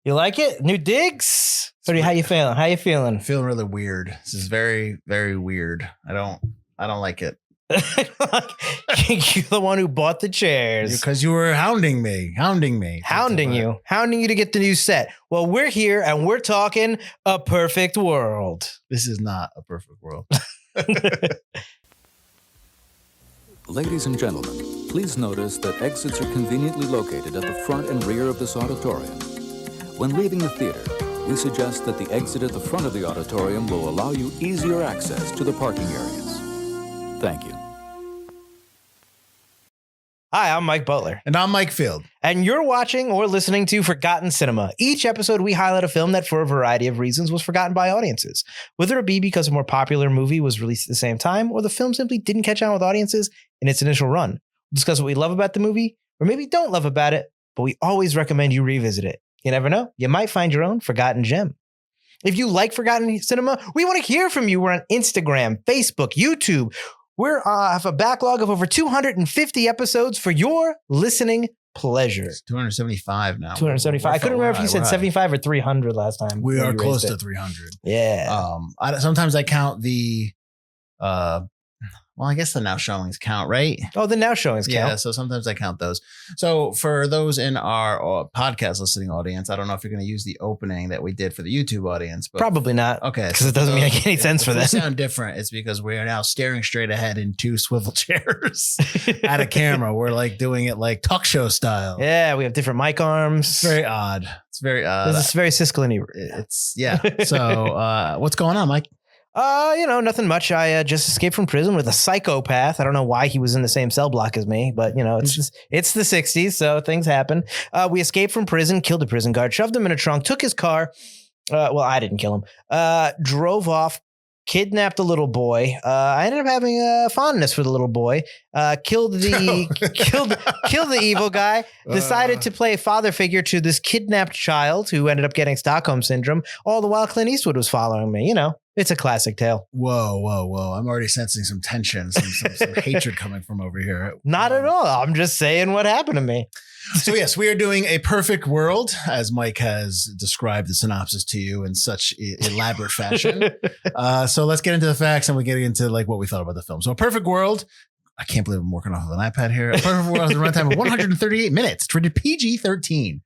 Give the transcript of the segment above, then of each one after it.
You like it? New digs? How you feeling? How you feeling? Feeling really weird. This is very, very weird. I don't like it. You're the one who bought the chairs. Because you were hounding me. Hounding you to get the new set. Well, we're here and we're talking A Perfect World. This is not a perfect world. Ladies and gentlemen, please notice that exits are conveniently located at the front and rear of this auditorium. When leaving the theater, we suggest that the exit at the front of the auditorium will allow you easier access to the parking areas. Thank you. Hi, I'm Mike Butler. And I'm Mike Field. And you're watching or listening to Forgotten Cinema. Each episode, we highlight a film that, for a variety of reasons, was forgotten by audiences. Whether it be because a more popular movie was released at the same time, or the film simply didn't catch on with audiences in its initial run. We'll discuss what we love about the movie, or maybe don't love about it, but we always recommend you revisit it. You never know. You might find your own forgotten gem. If you like Forgotten Cinema, we want to hear from you. We're on Instagram, Facebook, YouTube. We have a backlog of over 250 episodes for your listening pleasure. It's 275 now. 275. I couldn't remember if you said 75 or 300 last time. We are close to 300. Yeah. Sometimes I count the... Well, I guess the now showings count, right? Oh, the now showings count. Yeah, so sometimes I count those. So for those in our podcast listening audience, I don't know if you're going to use the opening that we did for the YouTube audience. But probably not. Okay. Because it doesn't make any sense for them. If we sound different, it's because we are now staring straight ahead in two swivel chairs at a camera. We're like doing it like talk show style. Yeah, we have different mic arms. It's very odd. It's very odd. This is very Siskel and Ebert. It's, yeah. So what's going on, Mike? Nothing much. I just escaped from prison with a psychopath. I don't know why he was in the same cell block as me, but it's the 60s, so things happen. We escaped from prison, killed a prison guard, shoved him in a trunk, took his car. Well, I didn't kill him. Drove off, kidnapped a little boy. I ended up having a fondness for the little boy. Killed the evil guy. Decided to play a father figure to this kidnapped child who ended up getting Stockholm syndrome. All the while, Clint Eastwood was following me. It's a classic tale. Whoa. I'm already sensing some tension, some hatred coming from over here. Not at all. I'm just saying what happened to me. So yes, we are doing A Perfect World, as Mike has described the synopsis to you in such elaborate fashion. So let's get into the facts and we get into like what we thought about the film. So A Perfect World, I can't believe I'm working off of an iPad here. A Perfect World has a runtime of 138 minutes. It's rated PG-13.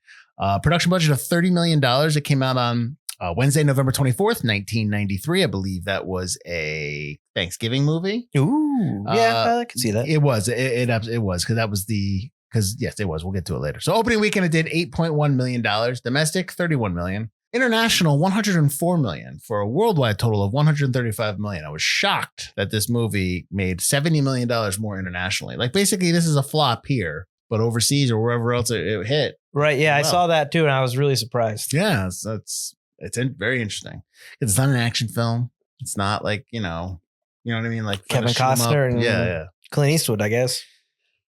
Production budget of $30 million. It came out on Wednesday, November 24th, 1993. I believe that was a Thanksgiving movie. Ooh, yeah, I can see that. It was. It was because yes, it was. We'll get to it later. So opening weekend, it did $8.1 million. Domestic, $31 million. International, $104 million for a worldwide total of $135 million. I was shocked that this movie made $70 million more internationally. Like basically, this is a flop here, but overseas or wherever else it hit. Right. Yeah, I saw that too, and I was really surprised. Yeah, it's very interesting. It's not an action film. It's not like, you know what I mean? Like Kevin Costner and Clint Eastwood, I guess.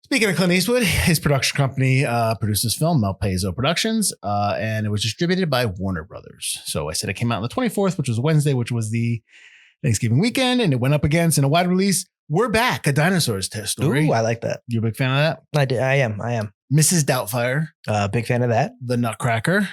Speaking of Clint Eastwood, his production company produced this film, Malpaiso Productions, and it was distributed by Warner Brothers. So I said it came out on the 24th, which was Wednesday, which was the Thanksgiving weekend, and it went up against in a wide release. We're Back, a dinosaur's story. Ooh, I like that. You a big fan of that? I am. Mrs. Doubtfire. Big fan of that. The Nutcracker.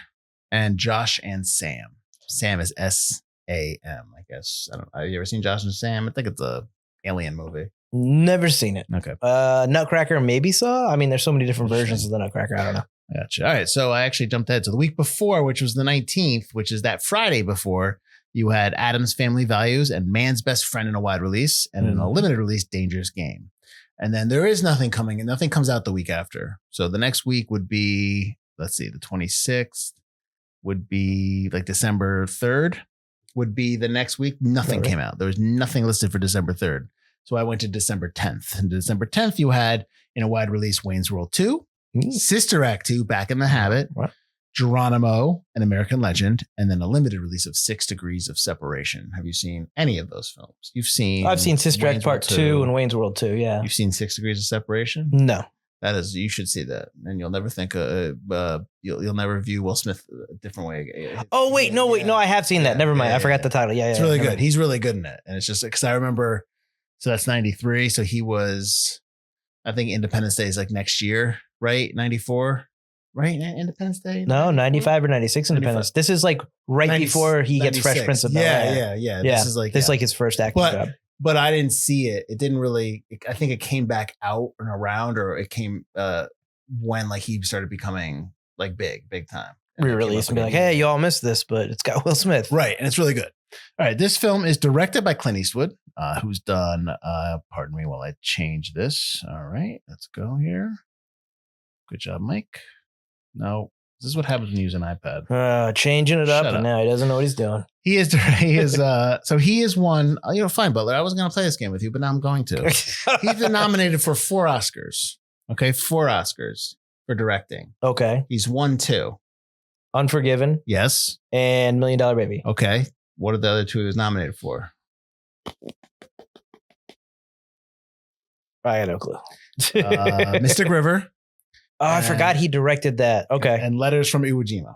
And Josh and Sam. Sam is S-A-M, I guess. I don't know. Have you ever seen Josh and Sam? I think it's a alien movie. Never seen it. Okay. Nutcracker maybe saw. I mean, there's so many different versions of the Nutcracker. I don't know. Gotcha. All right. So I actually jumped ahead. So the week before, which was the 19th, which is that Friday before, you had Addams Family Values and Man's Best Friend in a wide release and in a limited release, Dangerous Game. And then there is nothing coming and nothing comes out the week after. So the next week would be, let's see, the 26th. Would be like December 3rd would be the next week. Nothing came out. There was nothing listed for December 3rd. So I went to December 10th. And December 10th, you had in a wide release Wayne's World 2, Sister Act 2, Back in the Habit, Geronimo, An American Legend, and then a limited release of 6 Degrees of Separation. Have you seen any of those films? I've seen Sister Act Part 2 and Wayne's World 2, yeah. You've seen 6 Degrees of Separation? No. That is, you should see that, and you'll never think. You'll never view Will Smith a different way. Oh wait, no, I have seen that. Never mind, I forgot the title. Yeah, it's really good. He's really good in it, and it's just because I remember. So that's 93. So he was, I think Independence Day is like next year, right? 94. right? Independence Day? No, 95 or 96 Independence. This is like right 90 before he gets Fresh 96. Prince of Bel-Air. Yeah. This is like his first acting job. But I didn't see it. It didn't really. I think it came back out and around, or it came when like he started becoming like big time. Re-release and be like, hey, you all missed this, but it's got Will Smith. Right, and it's really good. All right, this film is directed by Clint Eastwood, who's done. Pardon me while I change this. All right, let's go here. Good job, Mike. No, this is what happens when you use an iPad. Changing it up, and now he doesn't know what he's doing. He is so he is one, fine, Butler. I wasn't going to play this game with you, but now I'm going to. He's been nominated for 4 Oscars. Okay, 4 Oscars for directing. Okay. He's won 2. Unforgiven. Yes. And $1 Million Baby. Okay. What are the other 2 he was nominated for? I got no clue. Mystic River. Oh, I forgot he directed that. Okay. And Letters from Iwo Jima.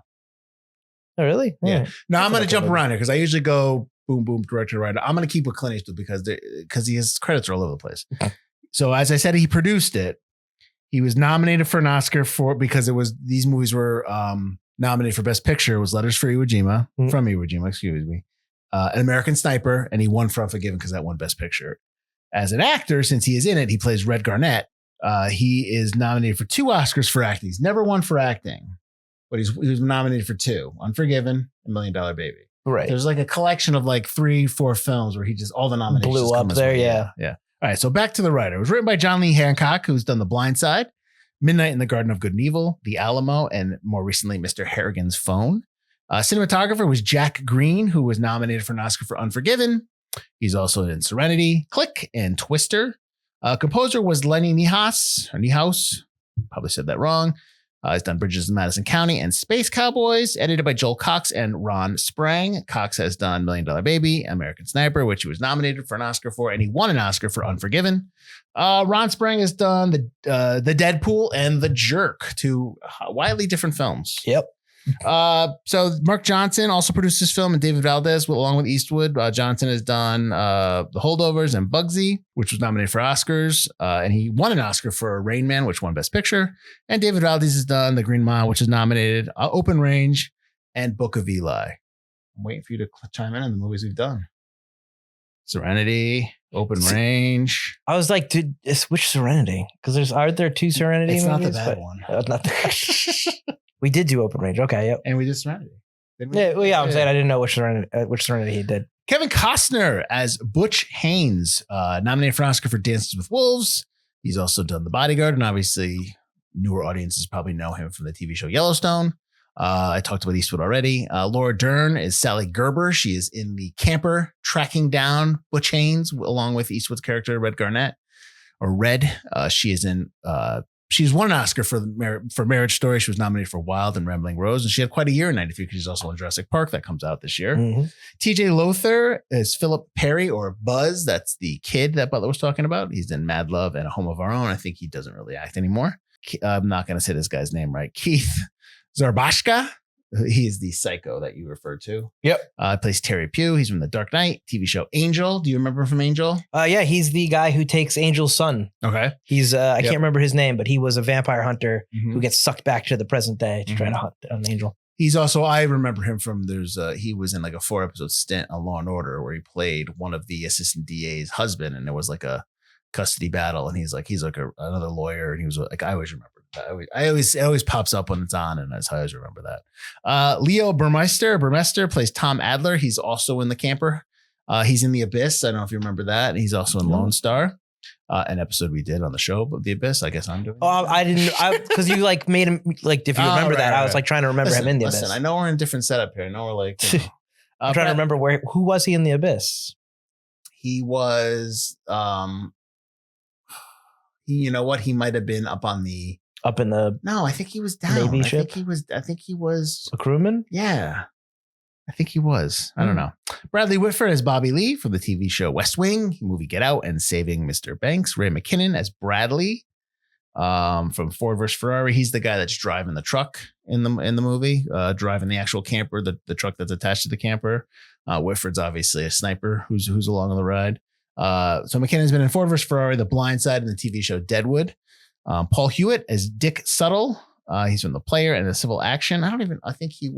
Oh, really? Yeah. Now I'm going to jump around here because I usually go boom, boom, director, writer. I'm going to keep with Clint Eastwood because his credits are all over the place. So as I said, he produced it. He was nominated for an Oscar because these movies were nominated for Best Picture. It was Letters from Iwo Jima, excuse me. An American Sniper, and he won for Unforgiven because that won Best Picture. As an actor, since he is in it, he plays Red Garnett. He is nominated for 2 Oscars for acting. He's never won for acting, but he was nominated for 2: Unforgiven and $1 Million Baby. Right. There's like a collection of like 3-4 films where he just all the nominations blew up there. Yeah. All right. So back to the writer. It was written by John Lee Hancock, who's done The Blind Side, Midnight in the Garden of Good and Evil, The Alamo, and more recently, Mr. Harrigan's Phone. Cinematographer was Jack Green, who was nominated for an Oscar for Unforgiven. He's also in Serenity, Click, and Twister. Composer was Lenny Niehaus. Probably said that wrong. He's done Bridges in Madison County and Space Cowboys, edited by Joel Cox and Ron Sprang. Cox has done $1 Million Baby, American Sniper, which he was nominated for an Oscar for, and he won an Oscar for Unforgiven. Ron Sprang has done the Deadpool and The Jerk, 2 widely different films. Yep. So Mark Johnson also produced this film, and David Valdez, along with Eastwood. Johnson has done The Holdovers and Bugsy, which was nominated for Oscars, and he won an Oscar for Rain Man, which won Best Picture. And David Valdez has done The Green Mile, which is nominated, Open Range, and Book of Eli. I'm waiting for you to chime in on the movies we've done. Serenity, Open Range. I was like, dude, which Serenity? Because aren't there 2 Serenity it's movies? It's not the bad one. Not the We did do Open Range. Okay. Yep. And we did Serenity. I'm saying I didn't know which Serenity he did. Kevin Costner as Butch Haynes, nominated for an Oscar for Dances with Wolves. He's also done The Bodyguard, and obviously newer audiences probably know him from the TV show Yellowstone. I talked about Eastwood already. Laura Dern is Sally Gerber. She is in The Camper, tracking down Butch Haynes along with Eastwood's character Red Garnett, or Red. She is in. She's won an Oscar for Marriage Story. She was nominated for Wild and Rambling Rose, and she had quite a year in '93 because she's also in Jurassic Park that comes out this year. Mm-hmm. T.J. Lothar is Philip Perry, or Buzz. That's the kid that Butler was talking about. He's in Mad Love and A Home of Our Own. I think he doesn't really act anymore. I'm not going to say this guy's name right. Keith Zarbashka. He is the psycho that you referred to. Yep. Plays Terry Pugh. He's from The Dark Knight TV show Angel. Do you remember him from Angel? Yeah, he's the guy who takes Angel's son. Okay. He's I can't remember his name, but he was a vampire hunter who gets sucked back to the present day to try to hunt an angel. He's also, I remember him from, he was in like a 4-episode stint on Law and Order where he played one of the assistant DA's husband, and there was like a custody battle, and he's like another lawyer, and he was like, I always remember. It always pops up when it's on, and that's how I always remember that. Leo Burmester plays Tom Adler. He's also in The Camper. He's in The Abyss. I don't know if you remember that. He's also in Lone Star, an episode we did on the show of The Abyss. I guess I'm doing. Oh, I didn't, because you like made him like. If you remember that, I was like trying to remember him in The Abyss. I know we're in a different setup here. I know we're like. I'm trying to remember who was he in The Abyss? He was. You know what? He might have been up in the. No, I think he was down. Navy ship? I think he was a crewman. Yeah, I think he was. I don't know. Bradley Whitford as Bobby Lee from the TV show West Wing, movie Get Out, and Saving Mr. Banks. Ray McKinnon as Bradley from Ford vs. Ferrari. He's the guy that's driving the truck in the movie, driving the actual camper, the truck that's attached to the camper. Whitford's obviously a sniper who's along on the ride. So McKinnon's been in Ford vs. Ferrari, The Blind Side, and the TV show Deadwood. Paul Hewitt as Dick Suttle, He's from The Player and The Civil Action. I think he's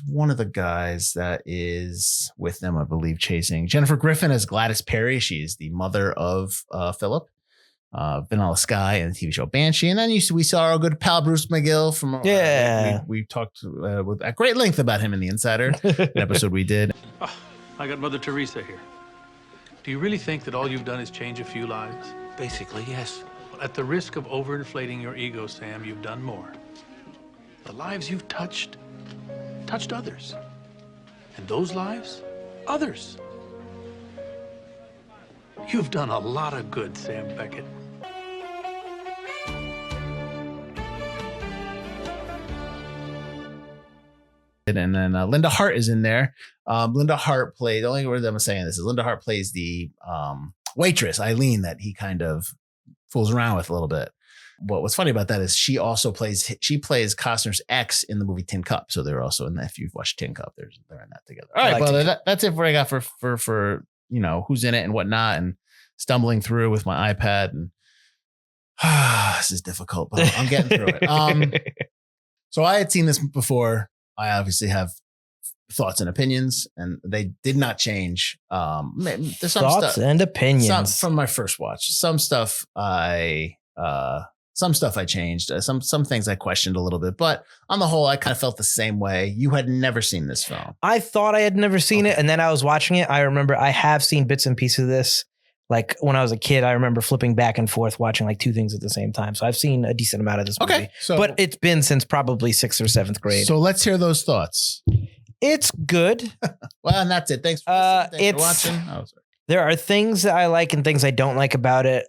one of the guys that is with them, I believe, chasing Jennifer Griffin as Gladys Perry. She's the mother of Philip. Vanilla Sky and the TV show Banshee. And then we saw our good pal Bruce McGill from we talked at great length about him in The Insider, an episode we did. Oh, I got Mother Teresa here. Do you really think that all you've done is change a few lives? Basically, yes. Well, at the risk of overinflating your ego, Sam, you've done more. The lives you've touched others. And those lives, others. You've done a lot of good, Sam Beckett. And then Linda Hart is in there. Linda Hart played, the only word I'm saying this is Linda Hart plays the waitress, Eileen, that he kind of fools around with a little bit. What's funny about that is she plays Costner's ex in the movie Tin Cup. So they're also in that. If you've watched Tin Cup, they're in that together. All right, well, that's it for what I got for who's in it and whatnot, and stumbling through with my iPad. And this is difficult, but I'm getting through it. So I had seen this before. I obviously have thoughts and opinions, and they did not change. There's some thoughts and opinions from my first watch. Some stuff I changed. Some things I questioned a little bit, but on the whole, I kind of felt the same way. You had never seen this film. I thought I had never seen it, and then I was watching it. I remember I have seen bits and pieces of this. Like when I was a kid, I remember flipping back and forth watching like two things at the same time. So I've seen a decent amount of this movie. But it's been since probably 6th or 7th grade. So let's hear those thoughts. It's good. Well, and that's it. Thanks for listening. Thanks for watching. Oh, sorry. There are things that I like and things I don't like about it.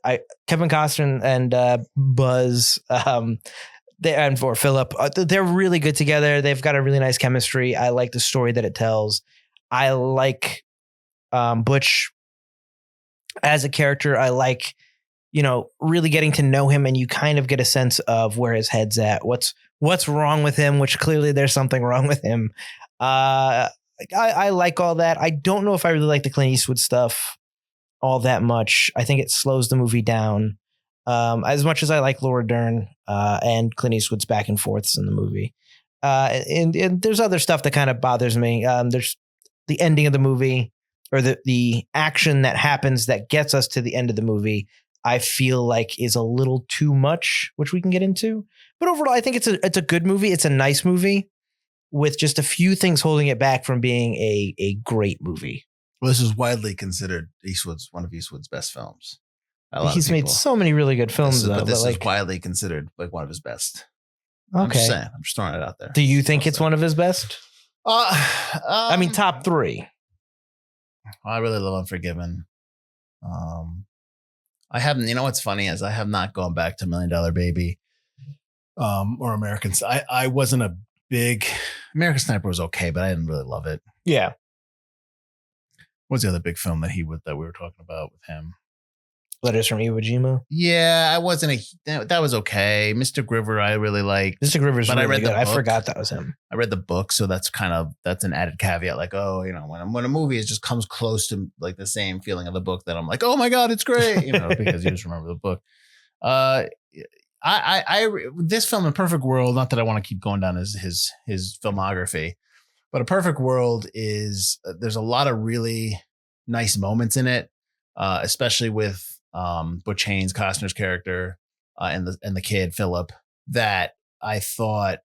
Kevin Costner and Buzz and for Philip, they're really good together. They've got a really nice chemistry. I like the story that it tells. I like Butch as a character. I like, really getting to know him, and you kind of get a sense of where his head's at. What's wrong with him, which clearly there's something wrong with him. I like all that. I don't know if I really like the Clint Eastwood stuff all that much. I think it slows the movie down as much as I like Laura Dern and Clint Eastwood's back and forths in the movie. And there's other stuff that kind of bothers me. There's the ending of the movie, or the action that happens that gets us to the end of the movie, I feel like is a little too much, which we can get into. But overall, I think it's a good movie. It's a nice movie with just a few things holding it back from being a great movie. Well, this is widely considered one of Eastwood's best films. He's made so many really good films, but this is widely considered like one of his best. Okay. I'm just saying. I'm just throwing it out there. Do you think it's one of his best? I mean, top 3. I really love Unforgiven. I haven't, what's funny is I have not gone back to $1 Million Baby or Americans. I wasn't a big American Sniper was okay, but I didn't really love it. Yeah. What's the other big film that we were talking about with him? Letters from Iwo Jima. Yeah, I wasn't that was okay. Mr. Griver, I really liked. Mr. Griver's really I read good. The I book. forgot that was him. I read the book, so that's an added caveat. Like, when a movie just comes close to like the same feeling of the book, that I'm like, oh my god, it's great, because you just remember the book. This film, A Perfect World, not that I want to keep going down his filmography, but A Perfect World is there's a lot of really nice moments in it, especially with Butch Haynes, Costner's character, and the kid Philip, that I thought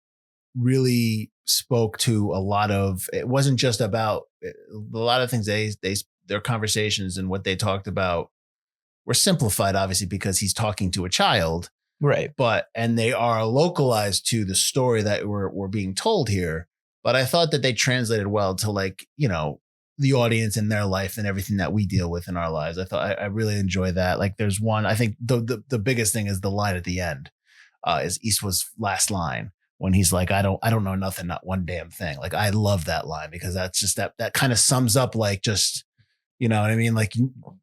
really spoke to a lot of. It wasn't just about a lot of things. Their conversations and what they talked about were simplified, obviously, because he's talking to a child, right? And they are localized to the story that we're being told here. But I thought that they translated well to the audience and their life and everything that we deal with in our lives. I thought I really enjoy that. Like there's one, I think the biggest thing is the line at the end, is Eastwood's last line when he's like, I don't know nothing, not one damn thing. Like I love that line because that's just that kind of sums up like just, You know what I mean? Like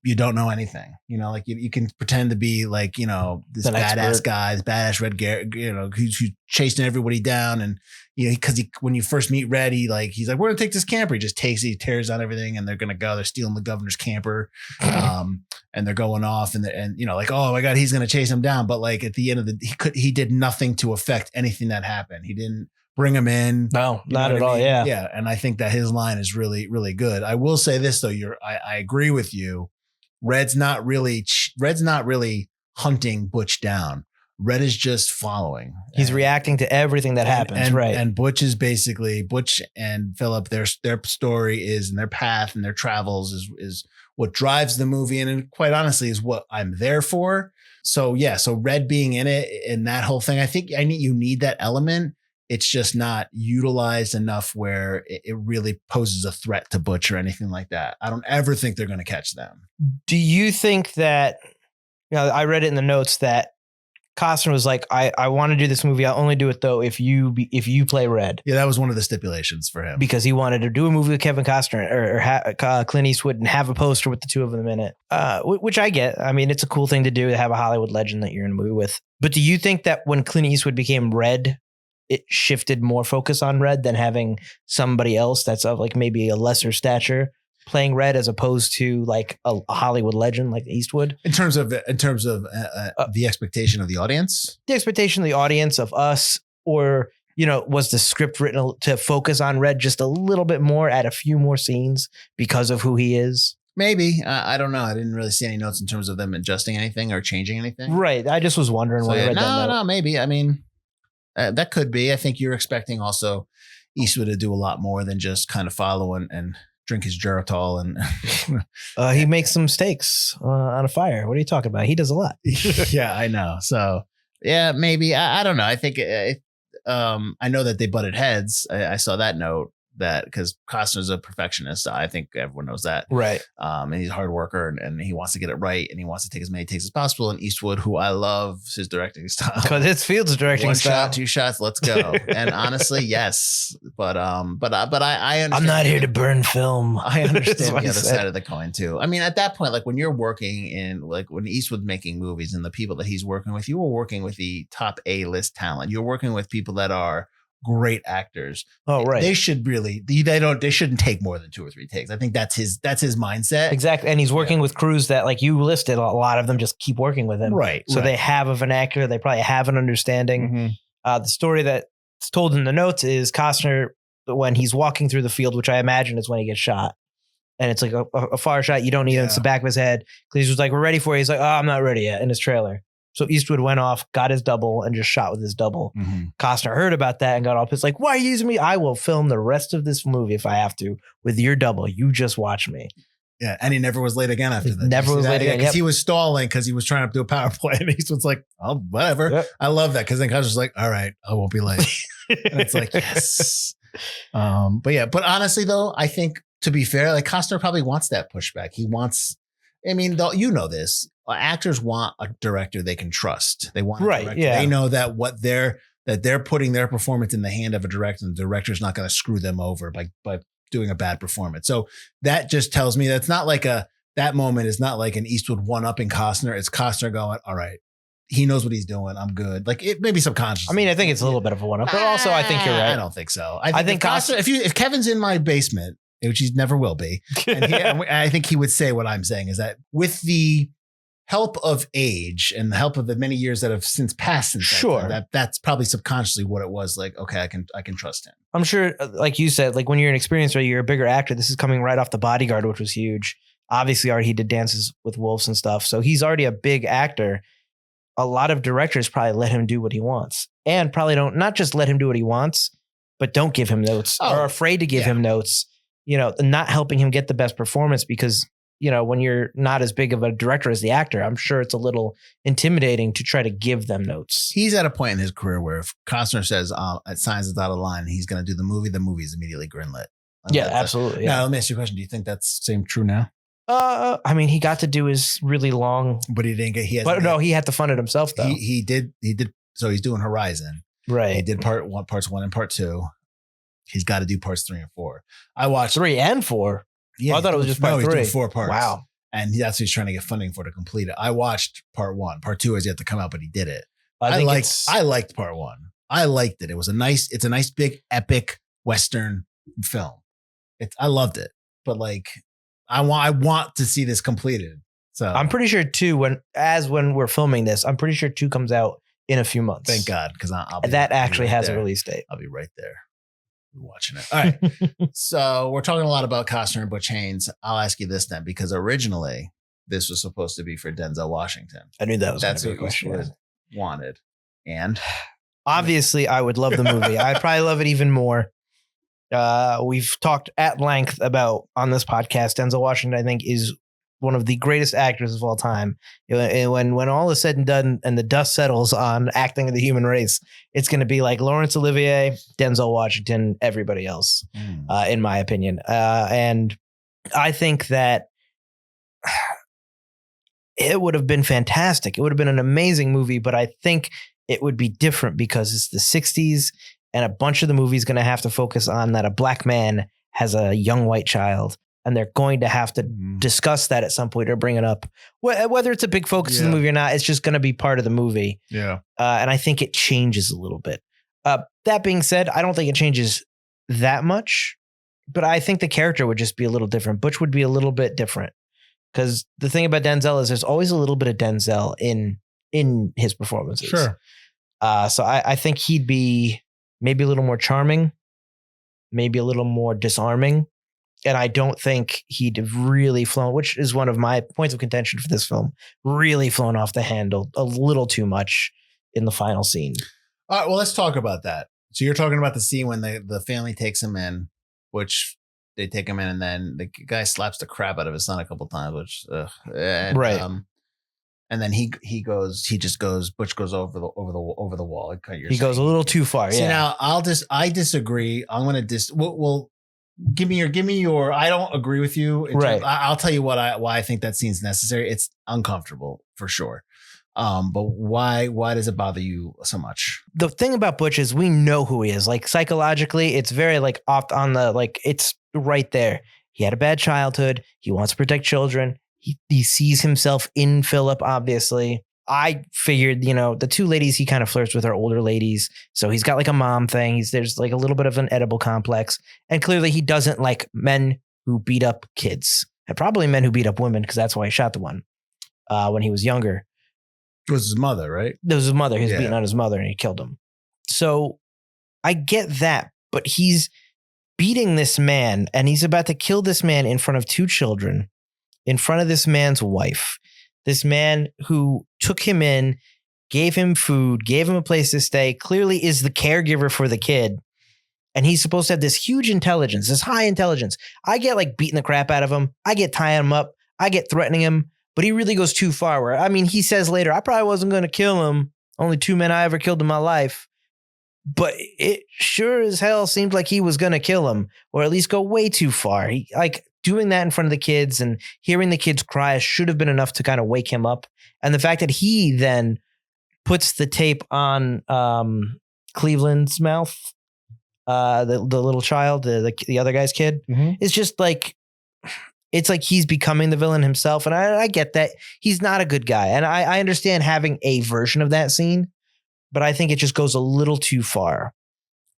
you don't know anything, you know, like you can pretend to be like, you know, this badass guy, this badass Red Garrett, you know, who's chasing everybody down. And, you know, because when you first meet Red, he's like, we're going to take this camper. He just takes it, he tears down everything, and they're going to go. They're stealing the governor's camper. And they're going off and you know, like, oh my God, he's going to chase him down. But like at the end of he did nothing to affect anything that happened. He didn't bring him in. No, not at all. Yeah. Yeah. And I think that his line is really, really good. I will say this though. I agree with you. Red's not really hunting Butch down. Red is just following. He's reacting to everything that happens. Right. And Butch is basically Butch and Philip, their story is, and their path and their travels is what drives the movie. And quite honestly is what I'm there for. So yeah. So Red being in it and that whole thing, I think you need that element. It's just not utilized enough where it really poses a threat to Butch or anything like that. I don't ever think they're going to catch them. Do you think that, you know, I read it in the notes that Costner was like, I want to do this movie. I'll only do it though if you play Red. Yeah, that was one of the stipulations for him. Because he wanted to do a movie with Kevin Costner or Clint Eastwood and have a poster with the two of them in it, which I get. I mean, it's a cool thing to do to have a Hollywood legend that you're in a movie with. But do you think that when Clint Eastwood became Red, it shifted more focus on Red than having somebody else that's of like maybe a lesser stature playing Red as opposed to like a Hollywood legend like Eastwood? In terms of the expectation of the audience? The expectation of the audience, of us, or, you know, was the script written to focus on Red just a little bit more, add a few more scenes because of who he is? Maybe. I don't know. I didn't really see any notes in terms of them adjusting anything or changing anything. Right. I just was wondering so, when I read that note. No, maybe. I mean, that could be. I think you're expecting also Eastwood to do a lot more than just kind of follow and drink his Geritol. And he makes some steaks on a fire. What are you talking about? He does a lot. Yeah, I know. So yeah, maybe. I don't know. I think I know that they butted heads. I saw that note. That because Costner's a perfectionist. I think everyone knows that. Right. And he's a hard worker and he wants to get it right and he wants to take as many takes as possible. And Eastwood, who I love his directing style. Because it's Field's directing style. 1 shot, 2 shots, let's go. And honestly, yes. But I understand. I'm not here to burn film. I understand the other side of the coin too. I mean, at that point, like when you're working in, like when Eastwood's making movies and the people that he's working with, you were working with the top A-list talent. You're working with people that are great actors. Oh, right. They should really, they shouldn't take more than 2 or 3 takes. I think that's his mindset. Exactly. And he's working with crews that, like you listed, a lot of them just keep working with him. Right. So they have a vernacular. They probably have an understanding. Mm-hmm. The story that's told in the notes is Costner, when he's walking through the field, which I imagine is when he gets shot. And it's like a far shot. You don't need it. It's the back of his head. Because was like, we're ready for you. He's like, oh, I'm not ready yet, in his trailer. So Eastwood went off, got his double, and just shot with his double. Mm-hmm. Costner heard about that and got all pissed. Like, why are you using me? I will film the rest of this movie if I have to with your double. You just watch me. Yeah, and he never was late again after that. Never was late again. Because he was stalling because he was trying to do a power play. And Eastwood's like, oh, whatever. Yep. I love that because then Costner's like, all right, I won't be late. And it's like, yes. But honestly, though, I think to be fair, like Costner probably wants that pushback. He wants, I mean, though, you know this. Actors want a director they can trust. They want a director. They know that they're putting their performance in the hand of a director, and the director's not going to screw them over by doing a bad performance. So that just tells me that's not like that moment is not like an Eastwood one-upping Costner. It's Costner going, all right, he knows what he's doing. I'm good. Like it may be subconscious. I mean, I think it's a little bit of a one-up, but also I think you're right. I don't think so. I think Costner, if Kevin's in my basement, which he never will be, and I think he would say what I'm saying is that with the help of age and the help of the many years that have since passed since that's probably subconsciously what it was. Like, okay, I can trust him. I'm sure, like you said, like when you're an experienced or you're a bigger actor, this is coming right off The Bodyguard, which was huge. Obviously, already he did Dances with Wolves and stuff. So he's already a big actor. A lot of directors probably let him do what he wants and probably not just let him do what he wants, but don't give him notes or are afraid to give him notes, and not helping him get the best performance because, when you're not as big of a director as the actor, I'm sure it's a little intimidating to try to give them notes. He's at a point in his career where if Costner says signs the dotted line, he's going to do the movie is immediately greenlit. Absolutely. Now, let me ask you a question. Do you think that's same true now? I mean, he got to do his really long, but he didn't get. He had to fund it himself though. He did. So he's doing Horizon, right? He did parts 1 and part 2. He's got to do parts 3 and 4. I watched 3 and 4. Yeah, I thought it was just part he's 3. doing 4 parts. Wow. And that's what he's trying to get funding for to complete it. I watched part 1. Part 2 has yet to come out, but he did it. I liked part 1. I liked it. It's a nice big epic Western film. I loved it, but like I want to see this completed. So I'm pretty sure 2 when we're filming this, I'm pretty sure 2 comes out in a few months. Thank God, because that actually has a release date. I'll be right there watching it. All right. So we're talking a lot about Costner and Butch Haynes. I'll ask you this then, because originally this was supposed to be for Denzel Washington. I knew that was that's what Eastwood wanted. And obviously I would love the movie. I'd probably love it even more. We've talked at length about on this podcast. Denzel Washington, I think, is one of the greatest actors of all time. When all is said and done and the dust settles on acting of the human race, it's going to be like Laurence Olivier, Denzel Washington, everybody else, in my opinion. And I think that it would have been fantastic. It would have been an amazing movie, but I think it would be different because it's the 60s and a bunch of the movie is going to have to focus on that a black man has a young white child. And they're going to have to discuss that at some point or bring it up. Whether it's a big focus of the movie or not, it's just going to be part of the movie. Yeah. And I think it changes a little bit. That being said, I don't think it changes that much, but I think the character would just be a little different. Butch would be a little bit different because the thing about Denzel is there's always a little bit of Denzel in his performances. Sure. So I think he'd be maybe a little more charming, maybe a little more disarming. And I don't think he'd have really flown, which is one of my points of contention for this film, really flown off the handle a little too much in the final scene. All right, well, let's talk about that. So you're talking about the scene when the family takes him in, which they take him in, and then the guy slaps the crap out of his son a couple times, which right. And then Butch goes over the wall. He goes a little too far. See, now I disagree. I'm going to well, give me your, I don't agree with you. Right. I'll tell you why I think that scene's necessary. It's uncomfortable for sure. But why does it bother you so much? The thing about Butch is we know who he is. Like psychologically, it's very like off on the, like it's right there. He had a bad childhood. He wants to protect children. He sees himself in Philip, obviously. I figured, the 2 ladies he kind of flirts with are older ladies. So he's got like a mom thing. There's like a little bit of an edible complex. And clearly he doesn't like men who beat up kids. And probably men who beat up women because that's why he shot the one when he was younger. It was his mother, right? It was his mother. He was beating on his mother and he killed him. So I get that. But he's beating this man and he's about to kill this man in front of 2 children, in front of this man's wife. This man who took him in, gave him food, gave him a place to stay, clearly is the caregiver for the kid. And he's supposed to have this huge intelligence, this high intelligence. I get like beating the crap out of him. I get tying him up. I get threatening him. But he really goes too far. He says later, I probably wasn't going to kill him. Only 2 men I ever killed in my life. But it sure as hell seemed like he was going to kill him or at least go way too far. Doing that in front of the kids and hearing the kids cry should have been enough to kind of wake him up. And the fact that he then puts the tape on Cleveland's mouth, the little child, the other guy's kid, is just like, it's like he's becoming the villain himself. And I get that he's not a good guy. And I understand having a version of that scene, but I think it just goes a little too far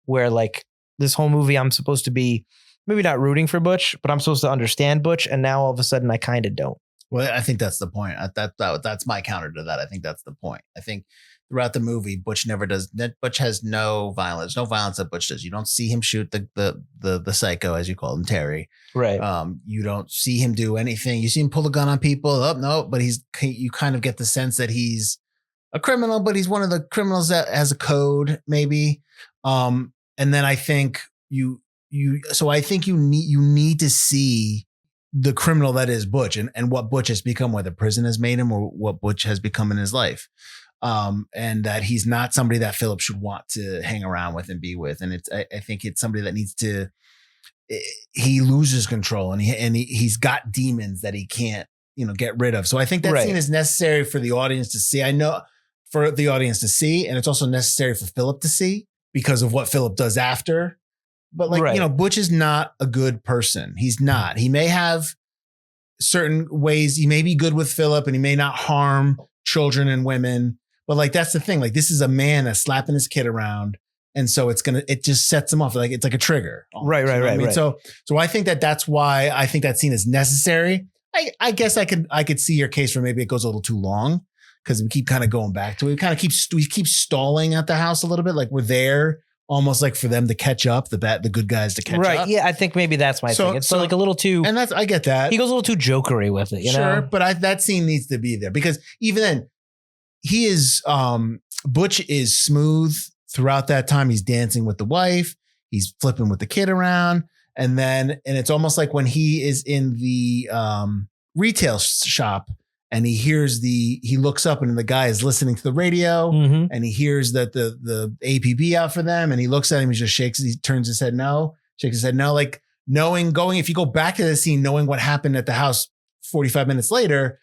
where like this whole movie, I'm supposed to be maybe not rooting for Butch, but I'm supposed to understand Butch. And now all of a sudden I kind of don't. Well, I think that's the point. That's my counter to that. I think that's the point. I think throughout the movie, Butch has no violence that Butch does. You don't see him shoot the psycho, as you call him, Terry. Right. You don't see him do anything. You see him pull a gun on people. Oh, no, but you kind of get the sense that he's a criminal, but he's one of the criminals that has a code, maybe. And then I think you need to see the criminal that is Butch and what Butch has become, whether prison has made him or what Butch has become in his life. And that he's not somebody that Philip should want to hang around with and be with. And I think it's somebody that needs to, he loses control and he's got demons that he can't, get rid of. So I think that scene is necessary for the audience to see. I know for the audience to see, and it's also necessary for Philip to see because of what Philip does after. But like, Right. you know, Butch is not a good person. He's not. He may have certain ways. He may be good with Philip and he may not harm children and women. But like, that's the thing. Like, this is a man that's slapping his kid around. And so it just sets him off. Like, it's like a trigger. Almost, Right. you know what I mean? Right. So I think that's why I think that scene is necessary. I guess I could see your case for maybe it goes a little too long because we keep kind of going back to it. We keep stalling at the house a little bit. Like, we're there almost like for them to catch up, the good guys to catch up. Right. Yeah. I think maybe that's my thing. It's like a little too, and I get that. he goes a little too jokery with it, you know? But that scene needs to be there because even then he is, Butch is smooth throughout that time. He's dancing with the wife. He's flipping with the kid around. And it's almost like when he is in the retail shop and he looks up and the guy is listening to the radio and he hears that the APB out for them and he looks at him, he just he turns his head no, shakes his head no, like if you go back to the scene, knowing what happened at the house 45 minutes later,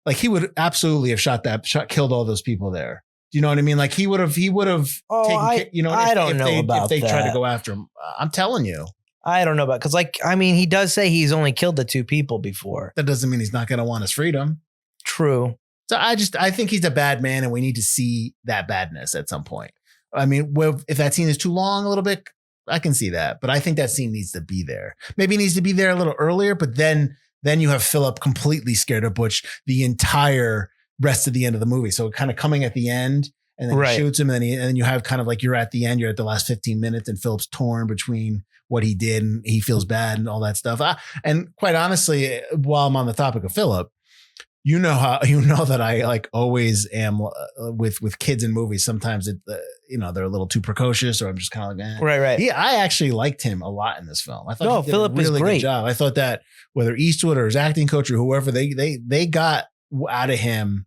like he would absolutely have killed all those people there. Do you know what I mean? Like he would have I don't know about if they that. tried to go after him. I'm telling you. I don't know about, because like, I mean, he does say he's only killed the 2 people before. That doesn't mean he's not going to want his freedom. True. So I think he's a bad man and we need to see that badness at some point. I mean, if that scene is too long a little bit, I can see that, but I think that scene needs to be there. Maybe it needs to be there a little earlier, but then you have Philip completely scared of Butch the entire rest of the end of the movie. So kind of coming at the end and then he shoots him and then you have kind of like, you're at the end, you're at the last 15 minutes and Philip's torn between what he did and he feels bad and all that stuff. And quite honestly, while I'm on the topic of Philip, you know that I like always am with kids in movies. Sometimes they're a little too precocious, or I'm just kind of like, Right. I actually liked him a lot in this film. I thought he did Philip a really is great. good job. I thought that whether Eastwood or his acting coach or whoever, they got out of him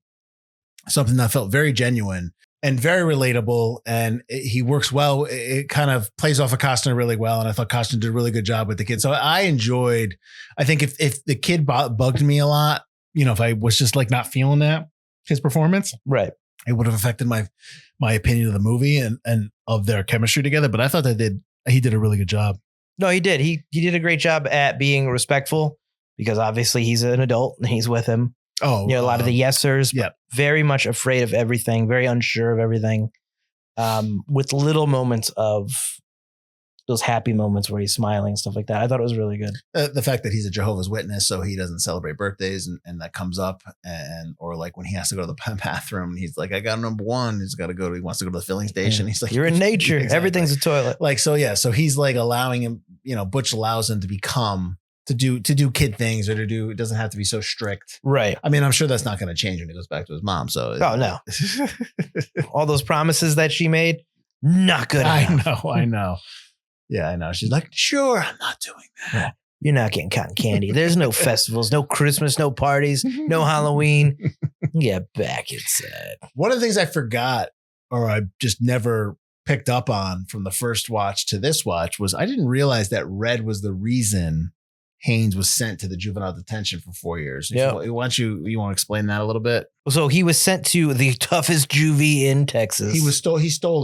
something that felt very genuine and very relatable, and he works well. It kind of plays off of Costner really well, and I thought Costner did a really good job with the kid. So I think if the kid bugged me a lot, you know, if I was just like not feeling his performance, Right. it would have affected my opinion of the movie and of their chemistry together. But I thought he did a really good job. No, he did. He did a great job at being respectful because obviously he's an adult and he's with him. Oh, a lot of the yesers, yeah. Very much afraid of everything, very unsure of everything, with little moments of those happy moments where he's smiling and stuff like that. I thought it was really good. The fact that he's a Jehovah's Witness, so he doesn't celebrate birthdays, and that comes up, or like when he has to go to the bathroom, he's like, I got number 1. He wants to go to the filling station. He's like, you're in nature. Exactly. Everything's a toilet. Like, so yeah. So he's like allowing him, Butch allows him to do kid things or it doesn't have to be so strict. Right. I mean, I'm sure that's not going to change when he goes back to his mom. So, oh no, all those promises that she made, not good enough. I know. Yeah, I know. She's like, sure, I'm not doing that. You're not getting cotton candy. There's no festivals, no Christmas, no parties, no Halloween. Get back inside. One of the things I forgot, or I just never picked up on from the first watch to this watch, was I didn't realize that Red was the reason Haynes was sent to the juvenile detention for 4 years. Yeah. You want to explain that a little bit? So he was sent to the toughest juvie in Texas. He stole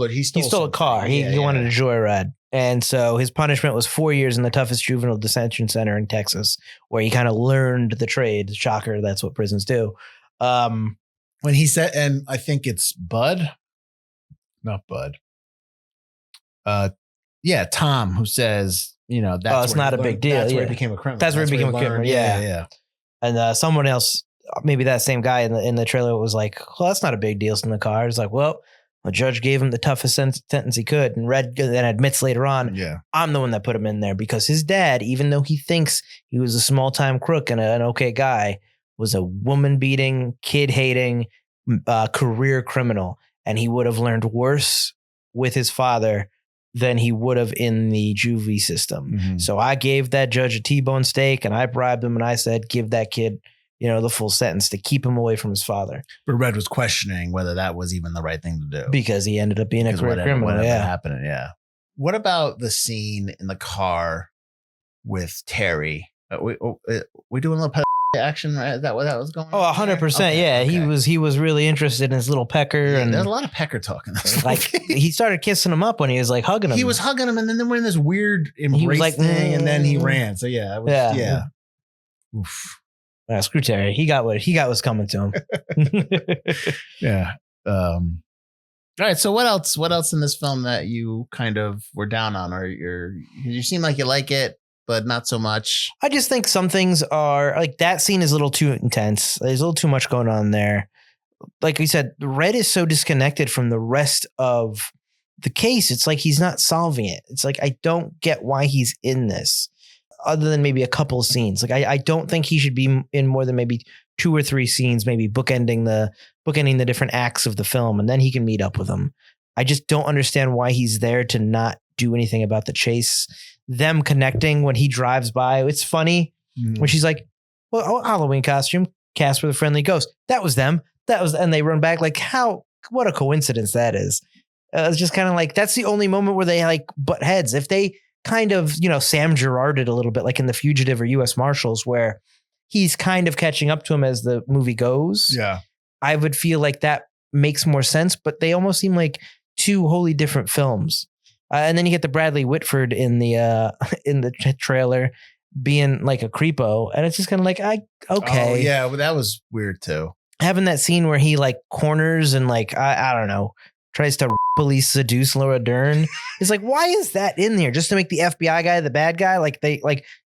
it. He stole a car. He wanted a joyride. And so his punishment was 4 years in the toughest juvenile detention center in Texas, where he kind of learned the trade. Shocker. That's what prisons do. When he said, and I think it's Bud, not Bud. Tom, who says, that's it's not a big deal. That's where he became a criminal. That's where he became a criminal. Yeah. And someone else, maybe that same guy in the trailer was like, well, that's not a big deal in the car. It's like, well, the judge gave him the toughest sentence he could. And Red then admits later on, I'm the one that put him in there because his dad, even though he thinks he was a small time crook and an okay guy, was a woman beating, kid hating, career criminal. And he would have learned worse with his father than he would have in the juvie system. Mm-hmm. So I gave that judge a T-bone steak and I bribed him and I said, give that kid, the full sentence to keep him away from his father. But Red was questioning whether that was even the right thing to do. Because he ended up being a career criminal. What ended up happening, yeah. What about the scene in the car with Terry? We doing a little action, right? Is that what that was going Oh, on? 100%. Okay, Yeah. okay. He was really interested in his little pecker. Yeah, And there's a lot of pecker talk in this like movie. he started kissing him up when he was like hugging him. He was hugging him, and then we're in this weird embrace was like, thing, and then he mm. ran. So yeah, it was, Yeah. yeah. Oof. Screw Terry. He got what's coming to him. Yeah. All right. So what else? What else in this film that you kind of were down on, or you seem like you like it, but not so much? I just think some things are like that scene is a little too intense. There's a little too much going on there. Like we said, Red is so disconnected from the rest of the case. It's like he's not solving it. It's like I don't get why he's in this, other than maybe a couple of scenes. Like I don't think he should be in more than maybe 2 or 3 scenes, maybe bookending the different acts of the film, and then he can meet up with them. I just don't understand why he's there to not do anything about the chase. Them connecting when he drives by. It's funny when she's like, well, Halloween costume, Casper the Friendly Ghost. That was them. And they run back like, what a coincidence that is. It's just kind of like, that's the only moment where they like butt heads. If they kind of, Sam Gerarded a little bit like in The Fugitive or U.S. Marshals, where he's kind of catching up to him as the movie goes. Yeah. I would feel like that makes more sense, but they almost seem like 2 wholly different films. And then you get the Bradley Whitford in the trailer being like a creepo. And it's just kind of like, okay. Oh, yeah. Well, that was weird too. Having that scene where he like corners and like, I don't know, tries to police seduce Laura Dern. It's like, why is that in there? Just to make the FBI guy the bad guy? Like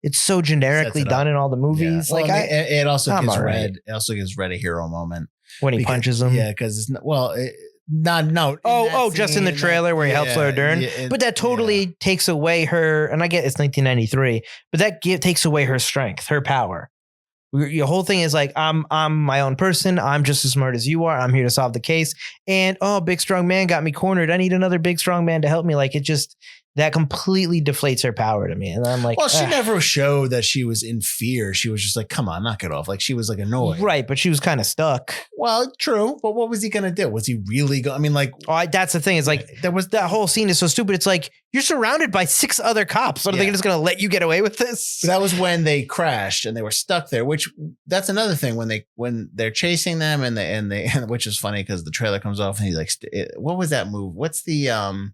it's so generically done in all the movies. Yeah. Well, like it also gives right. Red. It also gives Red a hero moment when he punches him. Yeah, because it's not, well, no. Just in the trailer where he helps Laura Dern. Yeah, but that totally takes away her. And I get it's 1993, but that takes away her strength, her power. Your whole thing is like, I'm my own person. I'm just as smart as you are. I'm here to solve the case. And big strong man got me cornered. I need another big strong man to help me. Like that completely deflates her power to me. And I'm like, well, she never showed that she was in fear. She was just like, come on, knock it off. Like she was like annoyed. Right. But she was kind of stuck. Well, true. But what was he going to do? Was he really going? I mean, like, that's the thing. It's like that whole scene is so stupid. It's like you're surrounded by 6 other cops. So are they just going to let you get away with this? But that was when they crashed and they were stuck there, which that's another thing when they're chasing them and they which is funny because the trailer comes off and he's like, what was that move? What's the,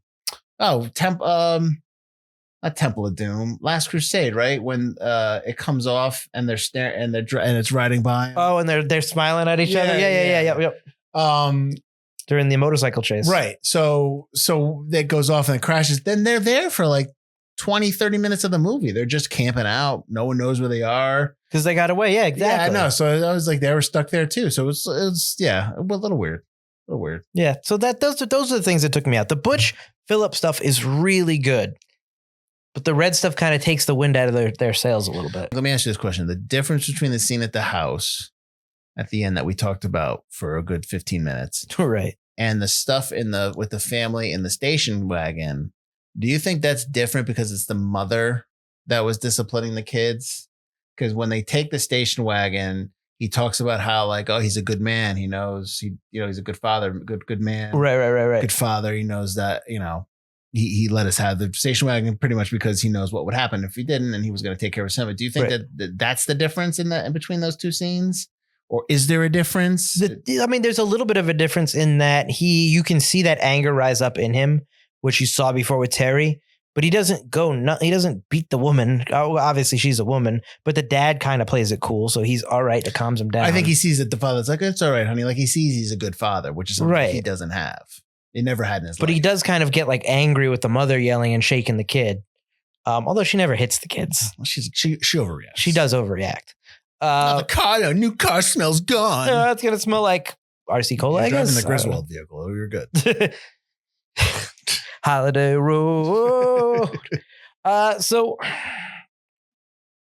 not Temple of Doom, Last Crusade, right? When it comes off and they're staring and it's riding by. Oh, and they're smiling at each other. Yeah. They're in the motorcycle chase. Right. So that goes off and it crashes. Then they're there for like 20, 30 minutes of the movie. They're just camping out. No one knows where they are. Because they got away. Yeah, exactly. Yeah, I know. So I was like, they were stuck there too. So it's a little weird. Yeah. So those are the things that took me out. The Butch Phillip stuff is really good, but the Red stuff kind of takes the wind out of their sails a little bit. Let me ask you this question. The difference between the scene at the house at the end that we talked about for a good 15 minutes. Right. And the stuff with the family in the station wagon. Do you think that's different because it's the mother that was disciplining the kids? Because when they take the station wagon, he talks about how like, oh, he's a good man. He knows he's a good father, good man. Right. Good father. He knows that, he let us have the station wagon pretty much because he knows what would happen if he didn't, and he was going to take care of his son. But do you think that that's the difference in between those 2 scenes? Or is there a difference? There's a little bit of a difference in that you can see that anger rise up in him, which you saw before with Terry. But he doesn't he doesn't beat the woman. Obviously, she's a woman, but the dad kind of plays it cool. So he's all right. It calms him down. I think he sees that the father's like, it's all right, honey. Like he sees he's a good father, which is something he doesn't have. He never had in his life. But he does kind of get like angry with the mother yelling and shaking the kid. Although she never hits the kids. Well, she overreacts. She does overreact. The new car smells gone. It's going to smell like RC Cola, I guess. Driving the Griswold vehicle. You're good. Holiday Road. So,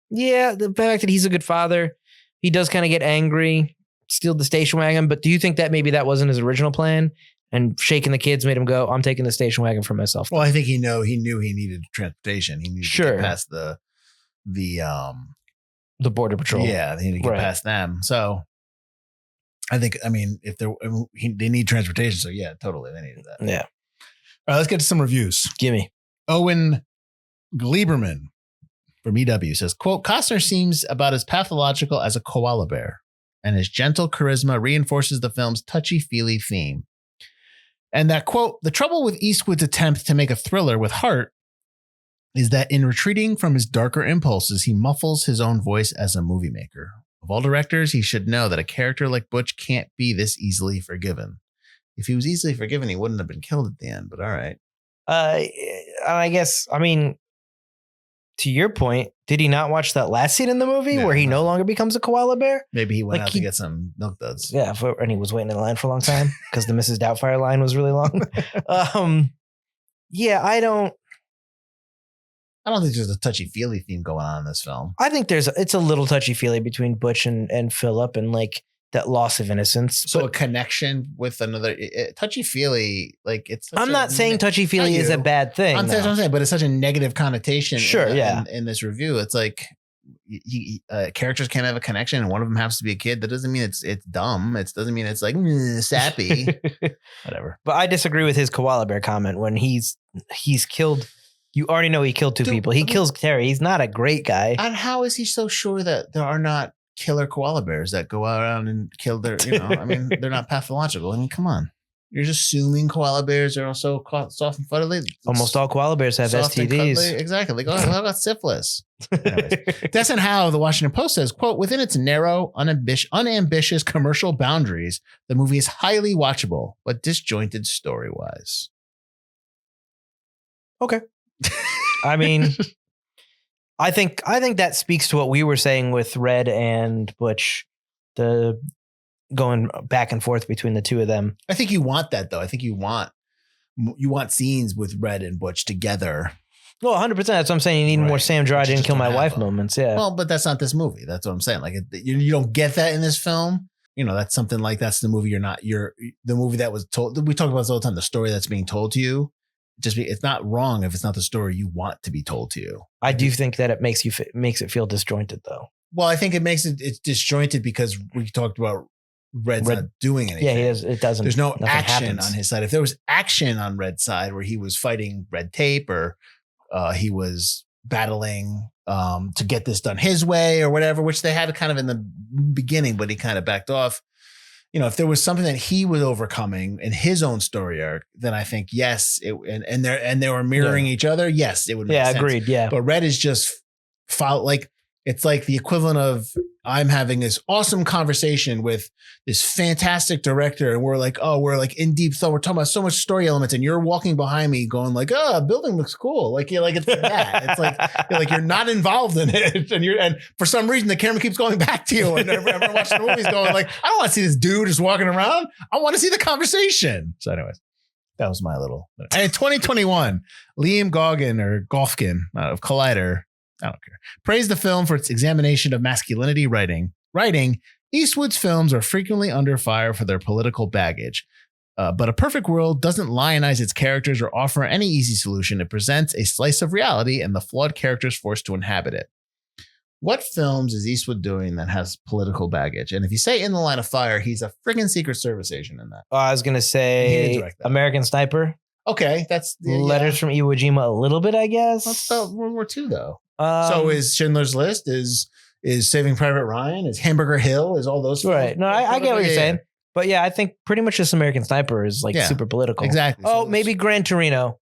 yeah, the fact that he's a good father, he does kind of get angry, steal the station wagon. But do you think that maybe that wasn't his original plan? And shaking the kids made him go, I'm taking the station wagon for myself. Well, I think he knew he needed transportation. He needed to get past the Border Patrol. Yeah, they need to get past them. So I think, if they need transportation. So yeah, totally. They needed that. Yeah. All right, let's get to some reviews. Gimme. Owen Gleiberman from EW says, quote, Costner seems about as pathological as a koala bear, and his gentle charisma reinforces the film's touchy-feely theme. And that, quote, the trouble with Eastwood's attempt to make a thriller with heart is that in retreating from his darker impulses, he muffles his own voice as a movie maker. Of all directors, he should know that a character like Butch can't be this easily forgiven. If he was easily forgiven, he wouldn't have been killed at the end, but all right. I guess, I mean, to your point, did he not watch that last scene in the movie where he no longer becomes a koala bear? Maybe he went out to get some Milk Duds. Yeah, and he was waiting in line for a long time because the Mrs. Doubtfire line was really long. Yeah, I don't think there's a touchy-feely theme going on in this film. I think it's a little touchy-feely between Butch and Philip and like that loss of innocence. So a connection with another touchy-feely, like it's. I'm not saying touchy-feely is a bad thing. I'm saying, but it's such a negative connotation. Sure, in this review, it's like characters can't have a connection, and one of them happens to be a kid. That doesn't mean it's dumb. It doesn't mean it's like sappy. Whatever. But I disagree with his koala bear comment when he's killed. You already know he killed two people. He kills Terry. He's not a great guy. And how is he so sure that there are not killer koala bears that go around and kill their, I mean, they're not pathological. I mean, come on. You're just assuming koala bears are also soft and cuddly. Almost all koala bears have STDs. Exactly. Like, how about syphilis? Anyways, that's not how the Washington Post says, quote, within its narrow, unambitious commercial boundaries, the movie is highly watchable, but disjointed story-wise. Okay. I mean, I think that speaks to what we were saying with Red and Butch, the going back and forth between the two of them. I think you want that, though. I think you want scenes with Red and Butch together. Well, 100%. That's what I'm saying. You need more Sam Dry didn't kill my wife moments. Yeah. Well, but that's not this movie. That's what I'm saying. Like you don't get that in this film. That's something like that's the movie the movie that was told. We talk about this all the time. The story that's being told to you. It's not wrong if it's not the story you want to be told to you. I do think that it makes it feel disjointed, though. Well, I think it's disjointed because we talked about Red's not doing anything. Yeah, he is. It doesn't. There's no action on his side. If there was action on Red's side where he was fighting red tape or he was battling to get this done his way or whatever, which they had kind of in the beginning, but he kind of backed off. If there was something that he was overcoming in his own story arc, then I think yes, and they were mirroring each other. Yes, it would. Make sense. Agreed. Yeah, but Red is just it's like the equivalent of I'm having this awesome conversation with this fantastic director, and we're like in deep thought. We're talking about so much story elements, and you're walking behind me, going like, "Oh, building looks cool." Like you're like it's that. It's like you're not involved in it, and for some reason the camera keeps going back to you, and everyone watching the movies going like, "I don't want to see this dude just walking around. I want to see the conversation." So, anyways, that was my little. And in 2021, Liam Golfkin of Collider. I don't care. Praised the film for its examination of masculinity writing. Eastwood's films are frequently under fire for their political baggage. But A Perfect World doesn't lionize its characters or offer any easy solution. It presents a slice of reality and the flawed characters forced to inhabit it. What films is Eastwood doing that has political baggage? And if you say In the Line of Fire, he's a friggin' Secret Service agent in that. I was going to say American Sniper. Okay. That's Letters from Iwo Jima a little bit, I guess. That's about World War II, though. So is Schindler's List, is Saving Private Ryan, is Hamburger Hill, is all those films? Right. No, I get what you're saying. But yeah, I think pretty much this American Sniper is super political. Exactly. Oh, maybe Gran Torino.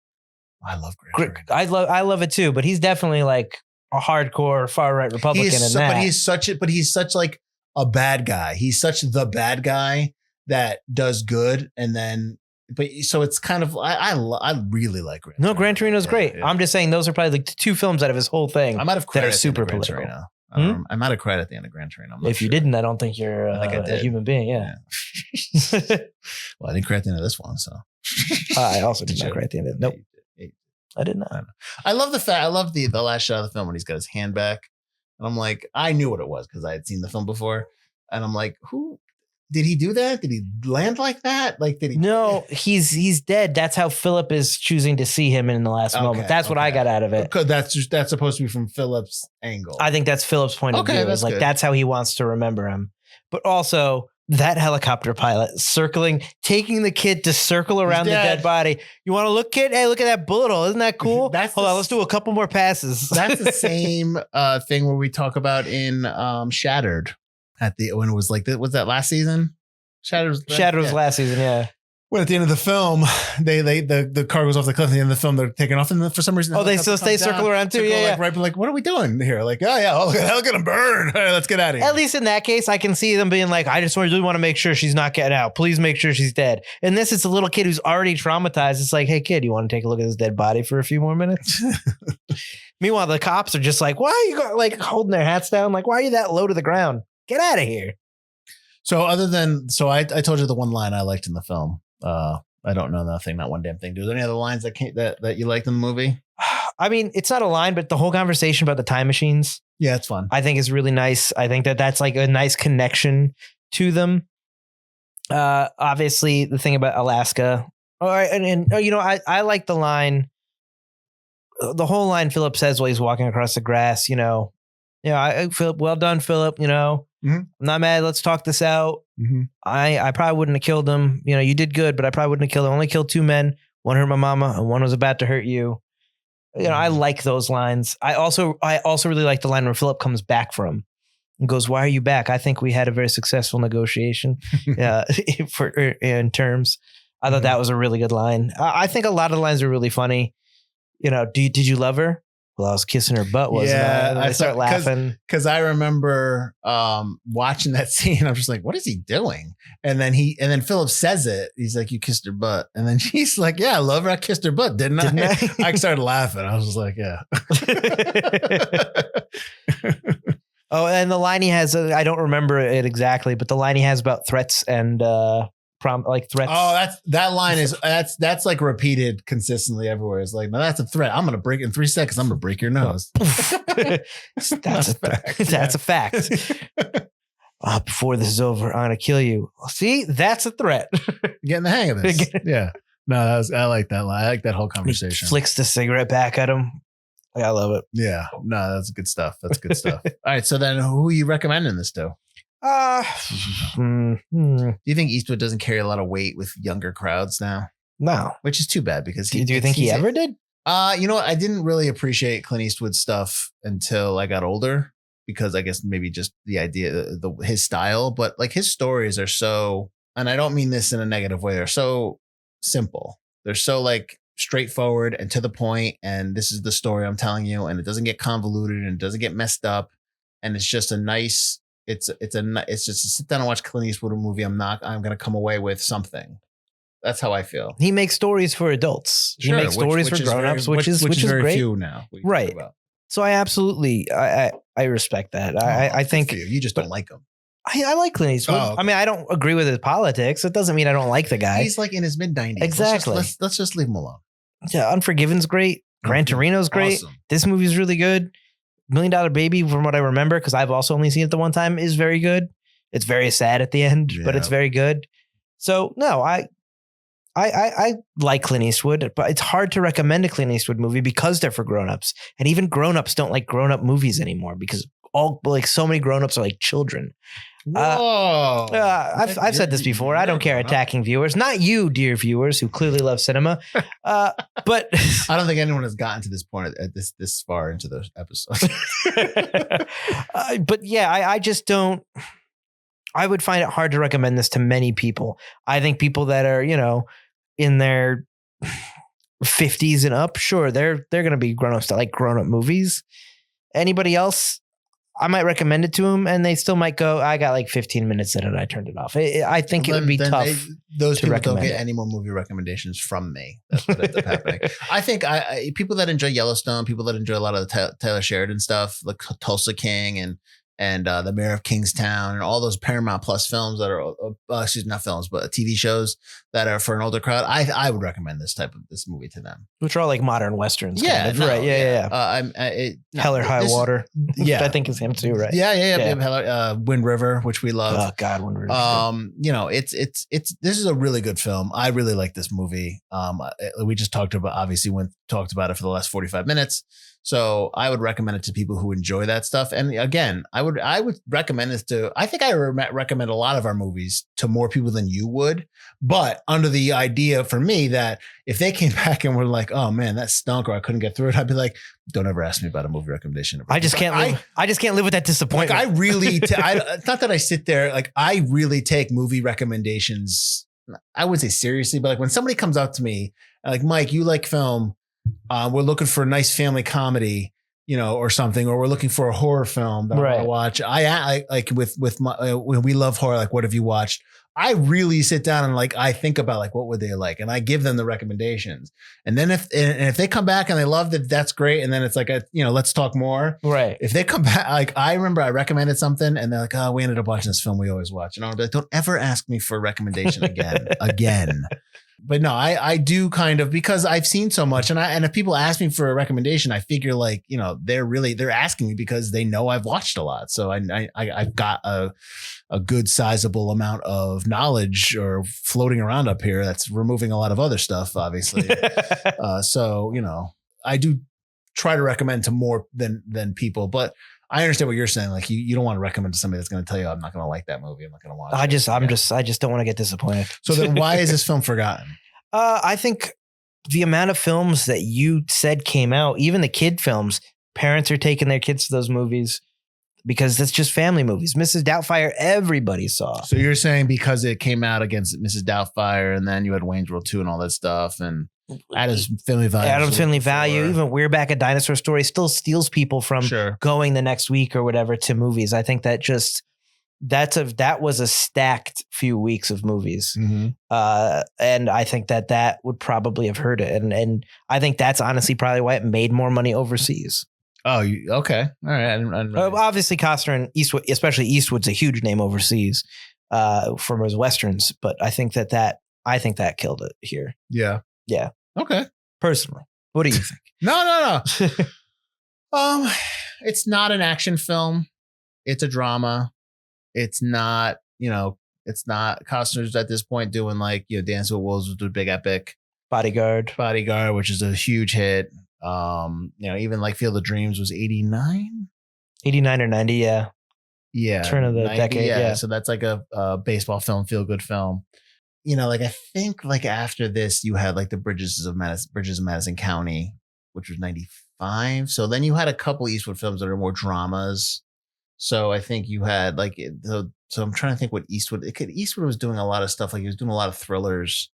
I love Gran Torino. I love it too, but he's definitely like a hardcore far right Republican in that. But he's such like a bad guy. He's such the bad guy that does good, and then. But so it's kind of I really like Gran Torino. No, Gran Torino's great. Yeah. I'm just saying those are probably like the two films out of his whole thing that are super political. I might have cried at the end of Gran Torino. If you didn't, I don't think you're a human being. Yeah. Well, I didn't cry at the end of this one, so I also did not cry at the end of it. Nope, I did not. I love the last shot of the film when he's got his hand back, and I'm like, I knew what it was because I had seen the film before, and I'm like, who. Did he do that? Did he land like that? Like, did he? No, he's dead. That's how Philip is choosing to see him in the last moment. That's what I got out of it. Because that's supposed to be from Philip's angle. I think that's Philip's point of view. That's like, that's how he wants to remember him. But also, that helicopter pilot circling, taking the kid to circle around the dead body. You want to look, kid? Hey, look at that bullet hole. Isn't that cool? Hold on, let's do a couple more passes. That's the same thing where we talk about in Shattered when it was like, was that last season? Shattered was last season, yeah. When at the end of the film, the car goes off the cliff. At the end of the film, they're taking off, and for some reason, they still stay circle around too. Yeah, right. But like, what are we doing here? Like, look at him burn. All right, let's get out of here. At least in that case, I can see them being like, I just really want to make sure she's not getting out. Please make sure she's dead. In this, it's a little kid who's already traumatized. It's like, hey kid, you want to take a look at this dead body for a few more minutes? Meanwhile, the cops are just like, why are you like holding their hats down? Like, why are you that low to the ground? Get out of here. So I told you the one line I liked in the film. I don't know nothing, not one damn thing. Do there any other lines that you liked in the movie? I mean, it's not a line, but the whole conversation about the time machines. Yeah, it's fun. I think is really nice. I think that's like a nice connection to them. Obviously, the thing about Alaska. All right, and you know, I like the line. The whole line Philip says while he's walking across the grass. Philip, well done, Philip. I'm not mad. Let's talk this out. Mm-hmm. I probably wouldn't have killed him. You did good, but I probably wouldn't have killed him. I only killed 2 men. One hurt my mama and one was about to hurt you. I like those lines. I also really like the line where Philip comes back from and goes, "Why are you back? I think we had a very successful negotiation in terms." I thought that was a really good line. I think a lot of the lines are really funny. Did you love her? Well, I was kissing her butt, wasn't I? And I start laughing. Because I remember watching that scene. I'm just like, what is he doing? And then Philip says it. He's like, you kissed her butt. And then she's like, yeah, I love her. I kissed her butt, didn't I? I started laughing. I was just like, yeah. Oh, and the line he has, I don't remember it exactly, but the line he has about threats and threats. Oh, that line is that's like repeated consistently everywhere. It's like, no, that's a threat. I'm gonna break in 3 seconds. I'm gonna break your nose. That's a fact. Before this is over, I'm gonna kill you. See, that's a threat. Getting the hang of this. Yeah. No, I like that line. I like that whole conversation. He flicks the cigarette back at him. I love it. Yeah. No, that's good stuff. All right. So then who are you recommending this to? Do you think Eastwood doesn't carry a lot of weight with younger crowds now? No. Which is too bad because do you think he ever did? You know what? I didn't really appreciate Clint Eastwood stuff until I got older because I guess maybe just the idea, his style, but like his stories are so, and I don't mean this in a negative way, they're so simple. They're so like straightforward and to the point. And this is the story I'm telling you. And it doesn't get convoluted and it doesn't get messed up. And it's just a nice, it's just sit down and watch Clint Eastwood movie. I'm going to come away with something. That's how I feel. He makes stories for adults. Sure, he makes stories for grownups, which is very great. Few now. Right. So I absolutely, I respect that. I think you just don't like him. I like Clint Eastwood. Oh, okay. I mean, I don't agree with his politics. It doesn't mean I don't like the guy. He's like in his mid-90s. Exactly. Let's just leave him alone. Yeah, Unforgiven's great. Gran Torino's great. Awesome. This movie's really good. $1 Million Baby, from what I remember, because I've also only seen it the one time, is very good. It's very sad at the end, but it's very good. So no, I like Clint Eastwood, but it's hard to recommend a Clint Eastwood movie because they're for grownups, and even grownups don't like grown-up movies anymore because so many grownups are like children. Whoa! I've said this before. I don't care attacking viewers, not you, dear viewers, who clearly love cinema. But I don't think anyone has gotten to this point at this far into the episode. But yeah, I just don't. I would find it hard to recommend this to many people. I think people that are, in their 50s and up, sure, they're going to be grown-ups that like grown-up movies. Anybody else, I might recommend it to them, and they still might go, I got like 15 minutes in it, I turned it off. I think it would be tough. Those people don't get any more movie recommendations from me. That's what ends up happening. I think people that enjoy Yellowstone, people that enjoy a lot of the Taylor Sheridan stuff, like Tulsa King and The Mayor of Kingstown and all those Paramount Plus films that are, not films, but TV shows that are for an older crowd. I would recommend this movie to them. Which are all like modern Westerns. Yeah. Kind of. Right. Yeah. Hell or High Water. Yeah. I think it's him too, right? Yeah. Wind River, which we love. Oh God, Wind River. This is a really good film. I really like this movie. We just talked about it for the last 45 minutes. So I would recommend it to people who enjoy that stuff. And again, I would recommend this to, I think I recommend a lot of our movies to more people than you would, but under the idea for me that if they came back and were like, oh man, that stunk, or I couldn't get through it, I'd be like, don't ever ask me about a movie recommendation. I just can't live with that disappointment. Like I really, it's not that I sit there, like I really take movie recommendations, I wouldn't say seriously, but like when somebody comes up to me, like, Mike, you like film, we're looking for a nice family comedy, or something, or we're looking for a horror film that I want to watch. I like with my, when we love horror, like, what have you watched? I really sit down and like, I think about like, what would they like? And I give them the recommendations. And then if they come back and they love that, that's great. And then it's like, let's talk more. Right. If they come back, like I remember I recommended something and they're like, oh, we ended up watching this film we always watch. And I'll be like, don't ever ask me for a recommendation again. But no, I do kind of, because I've seen so much, and if people ask me for a recommendation, I figure like, they're asking me because they know I've watched a lot. So I've got a good sizable amount of knowledge or floating around up here that's removing a lot of other stuff, obviously. So, I do try to recommend to more than people, but I understand what you're saying. Like you don't want to recommend to somebody that's going to tell you, I'm not going to like that movie, I'm not going to watch it. I just don't want to get disappointed. So then why is this film forgotten? I think the amount of films that you said came out, even the kid films, parents are taking their kids to those movies because that's just family movies. Mrs. Doubtfire, everybody saw. So you're saying because it came out against Mrs. Doubtfire, and then you had Wayne's World 2 and all that stuff, and Adam's Family Value. Even We're Back, a Dinosaur Story still steals people from going the next week or whatever to movies. I think that that was a stacked few weeks of movies. Mm-hmm. And I think that would probably have hurt it. And I think that's honestly probably why it made more money overseas. Oh, okay. All right. I didn't obviously Costner and Eastwood, especially Eastwood's a huge name overseas from his Westerns, but I think that killed it here. Yeah. Yeah. Okay. Personally, what do you think? No. It's not an action film. It's a drama. It's not, it's not Costner's at this point doing like, Dance with Wolves, which was a big epic. Bodyguard, which is a huge hit. Even like Field of Dreams was 89 or 90. Yeah. Yeah. Turn of the 90, decade. Yeah. So that's like a baseball film, feel good film. Like I think like after this, you had like the Bridges of Madison County, which was 95. So then you had a couple Eastwood films that are more dramas. So I think you had like, so I'm trying to think what Eastwood was doing a lot of stuff. Like he was doing a lot of thrillers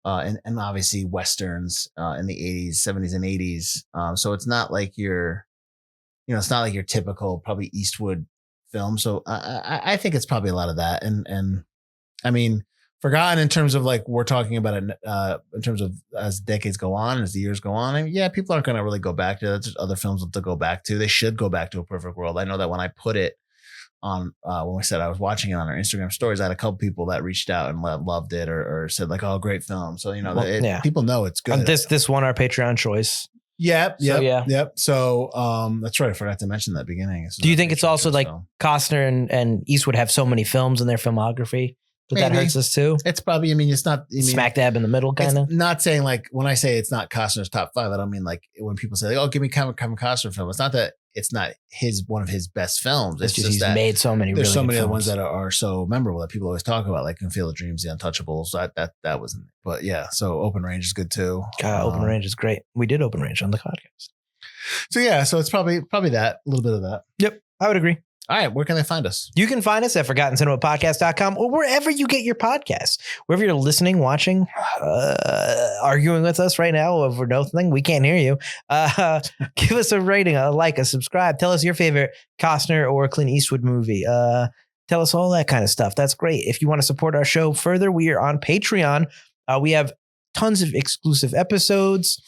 and obviously Westerns in the 80s, 70s and 80s. So it's not like your typical probably Eastwood film. So I think it's probably a lot of that. And I mean, forgotten in terms of like we're talking about it in terms of as decades go on, as the years go on. I mean, yeah, people aren't going to really go back to that. There's other films to go back to. They should go back to A Perfect World. I know that when I put it on, when we said I was watching it on our Instagram stories, I had a couple people that reached out and loved it or said like, oh, great film. So, people know it's good. This won our Patreon choice. Yep. So that's right. I forgot to mention that beginning. Do you think it's also like Costner and Eastwood have so many films in their filmography? But that hurts us too. It's probably, it's not smack dab in the middle, kind of. Not saying like when I say it's not Costner's top 5, I don't mean like when people say, like, oh, give me Kevin Costner film. It's not that it's not one of his best films. It's just he's that made so many. There's really so many good other ones films that are so memorable that people always talk about, like in Field of Dreams, The Untouchables. So that wasn't. But yeah, so Open Range is good too. Open Range is great. We did Open Range on the podcast. So yeah, so it's probably that, a little bit of that. Yep, I would agree. All right, where can they find us? You can find us at ForgottenCinemaPodcast.com or wherever you get your podcasts. Wherever you're listening, watching, arguing with us right now over nothing, we can't hear you. Give us a rating, a like, a subscribe. Tell us your favorite Costner or Clint Eastwood movie. Tell us all that kind of stuff. That's great. If you want to support our show further, we are on Patreon. We have tons of exclusive episodes.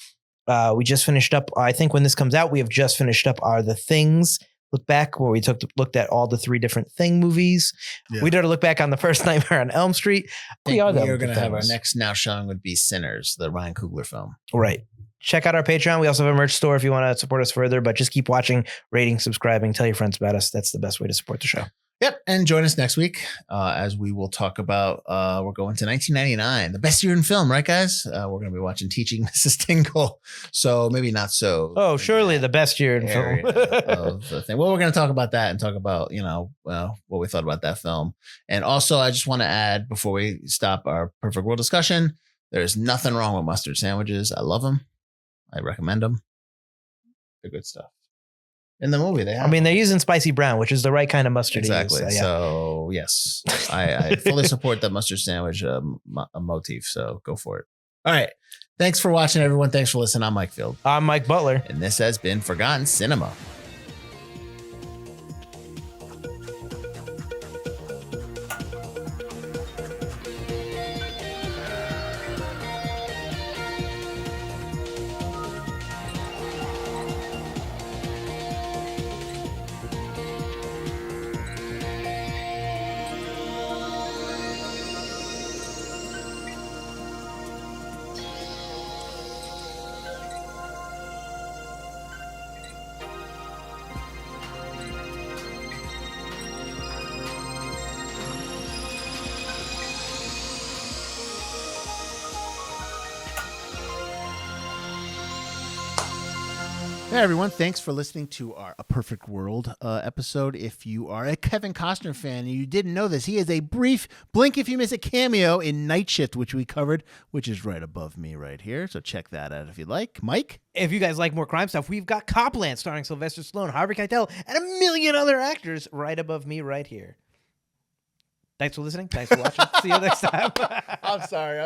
We just finished up, I think when this comes out, we have just finished up The Things look back, where we looked at all the 3 different Thing movies. Yeah. We did a look back on the first Nightmare on Elm Street. We are going to have our next now showing would be Sinners, the Ryan Coogler film. Right. check out our Patreon. We also have a merch store if you want to support us further, but just keep watching, rating, subscribing, tell your friends about us. That's the best way to support the show. Yep. And join us next week as we will talk about, we're going to 1999, the best year in film, right, guys? We're going to be watching Teaching Mrs. Tingle. So maybe not so. Oh, surely the best year in film. Of the thing. Well, we're going to talk about that and talk about, what we thought about that film. And also, I just want to add before we stop our Perfect World discussion, there's nothing wrong with mustard sandwiches. I love them. I recommend them. They're good stuff. In the movie, they have. they're using spicy brown, which is the right kind of mustard. Exactly. To use, So, yes, I fully support that mustard sandwich motif. So go for it. All right. Thanks for watching, everyone. Thanks for listening. I'm Mike Field. I'm Mike Butler. And this has been Forgotten Cinema. Hey everyone, thanks for listening to our A Perfect World episode. If you are a Kevin Costner fan and you didn't know this, he has a brief blink if you miss a cameo in Night Shift, which we covered, which is right above me right here. So check that out if you'd like. Mike? If you guys like more crime stuff, we've got Copland starring Sylvester Stallone, Harvey Keitel, and a million other actors right above me right here. Thanks for listening. Thanks for watching. See you next time. I'm sorry.